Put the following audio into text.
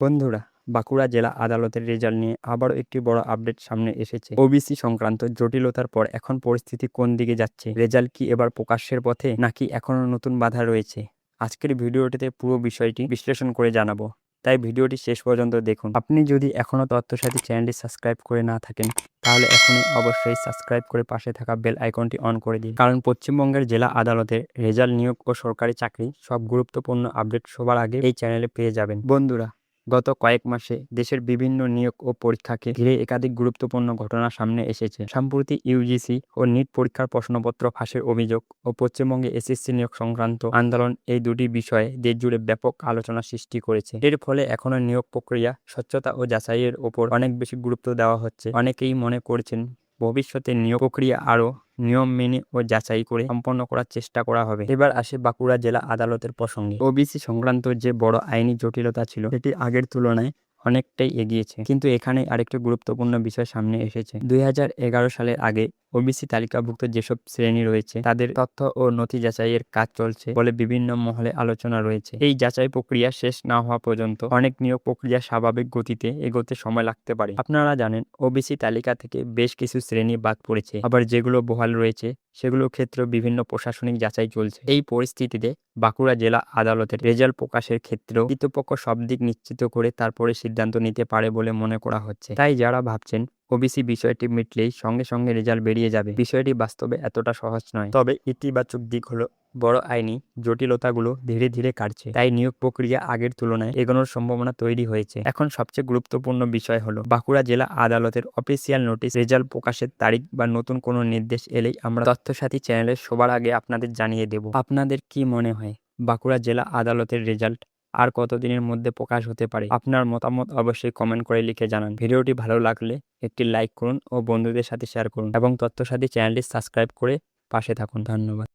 বন্ধুরা, বাঁকুড়া জেলা আদালতের রেজাল্ট নিয়ে আবারও একটি বড় আপডেট সামনে এসেছে। ওবিসি সংক্রান্ত জটিলতার পর এখন পরিস্থিতি কোন দিকে যাচ্ছে? রেজাল্ট কি এবার প্রকাশ্যের পথে, নাকি এখনো নতুন বাধা রয়েছে? আজকের ভিডিওটিতে পুরো বিষয়টি বিশ্লেষণ করে জানাবো, তাই ভিডিওটি শেষ পর্যন্ত দেখুন। আপনি যদি এখনও তথ্যসাথী চ্যানেলটি সাবস্ক্রাইব করে না থাকেন, তাহলে এখনই অবশ্যই সাবস্ক্রাইব করে পাশে থাকা বেল আইকনটি অন করে দিন। কারণ পশ্চিমবঙ্গের জেলা আদালতের রেজাল্ট, নিয়োগ ও সরকারি চাকরি সব গুরুত্বপূর্ণ আপডেট সবার আগে এই চ্যানেলে পেয়ে যাবেন। বন্ধুরা, গত কয়েক মাসে দেশের বিভিন্ন নিয়োগ ও পরীক্ষাকে ঘিরে একাধিক গুরুত্বপূর্ণ ঘটনা সামনে এসেছে। সম্প্রতি ইউজিসি ও নিট পরীক্ষার প্রশ্নপত্র ফাঁসের অভিযোগ ও পশ্চিমবঙ্গে এসএসসি নিয়োগ সংক্রান্ত আন্দোলন, এই দুটি বিষয়ে দেশজুড়ে ব্যাপক আলোচনা সৃষ্টি করেছে। এর ফলে এখনো নিয়োগ প্রক্রিয়া, স্বচ্ছতা ও যাচাইয়ের ওপর অনেক বেশি গুরুত্ব দেওয়া হচ্ছে। অনেকেই মনে করছেন ভবিষ্যতে নিয়োগ প্রক্রিয়া আরও নিয়ম মেনে ও যাচাই করে সম্পন্ন করার চেষ্টা করা হবে। এবার আসে বাঁকুড়া জেলা আদালতের প্রসঙ্গে। ওবিসি সংক্রান্ত যে বড় আইনি জটিলতা ছিল, সেটি আগের তুলনায় অনেকটাই এগিয়েছে। কিন্তু এখানে আরেকটি গুরুত্বপূর্ণ বিষয় সামনে এসেছে। 2011 সালের আগে ওবিসি তালিকাভুক্ত যেসব শ্রেণী রয়েছে, তাদের তথ্য ও নথি যাচাইয়ের কাজ চলছে বলে বিভিন্ন মহলে আলোচনা রয়েছে। এই যাচাই প্রক্রিয়া শেষ না হওয়া পর্যন্ত অনেক নিয়োগ প্রক্রিয়া স্বাভাবিক গতিতে এগোতে সময় লাগতে পারে। আপনারা জানেন, ওবিসি তালিকা থেকে বেশ কিছু শ্রেণী বাদ পড়েছে, আবার যেগুলো বহাল রয়েছে সেগুলোর ক্ষেত্রেও বিভিন্ন প্রশাসনিক যাচাই চলছে। এই পরিস্থিতিতে বাঁকুড়া জেলা আদালতের রেজাল্ট প্রকাশের ক্ষেত্রেও কর্তৃপক্ষ সব দিক নিশ্চিত করে তারপরে সিদ্ধান্ত নিতে পারে বলে মনে করা হচ্ছে। তাই যারা ভাবছেন ওবিসি বিষয়টি মিটলেই সঙ্গে সঙ্গে রেজাল্ট বেরিয়ে যাবে, বিষয়টি বাস্তবে এতটা সহজ নয়। তবে ইতিবাচক দিক হলো বড় আইনি জটিলতাগুলো ধীরে ধীরে কাটছে। তাই নিয়োগ প্রক্রিয়া আগের তুলনায় এগোনোর সম্ভাবনা তৈরি হয়েছে। এখন সবচেয়ে গুরুত্বপূর্ণ বিষয় হলো বাঁকুড়া জেলা আদালতের অফিসিয়াল নোটিশ, রেজাল্ট প্রকাশের তারিখ বা নতুন কোনো নির্দেশ এলেই আমরা তথ্যসাথী চ্যানেলের সবার আগে আপনাদের জানিয়ে দেব। আপনাদের কি মনে হয়, বাঁকুড়া জেলা আদালতের রেজাল্ট আর কতদিনের মধ্যে প্রকাশ হতে পারে? আপনার মতামত অবশ্যই কমেন্ট করে লিখে জানান। ভিডিওটি ভালো লাগলে একটি লাইক করুন ও বন্ধুদের সাথে শেয়ার করুন, এবং তথ্যসাথী চ্যানেলটি সাবস্ক্রাইব করে পাশে থাকুন। ধন্যবাদ।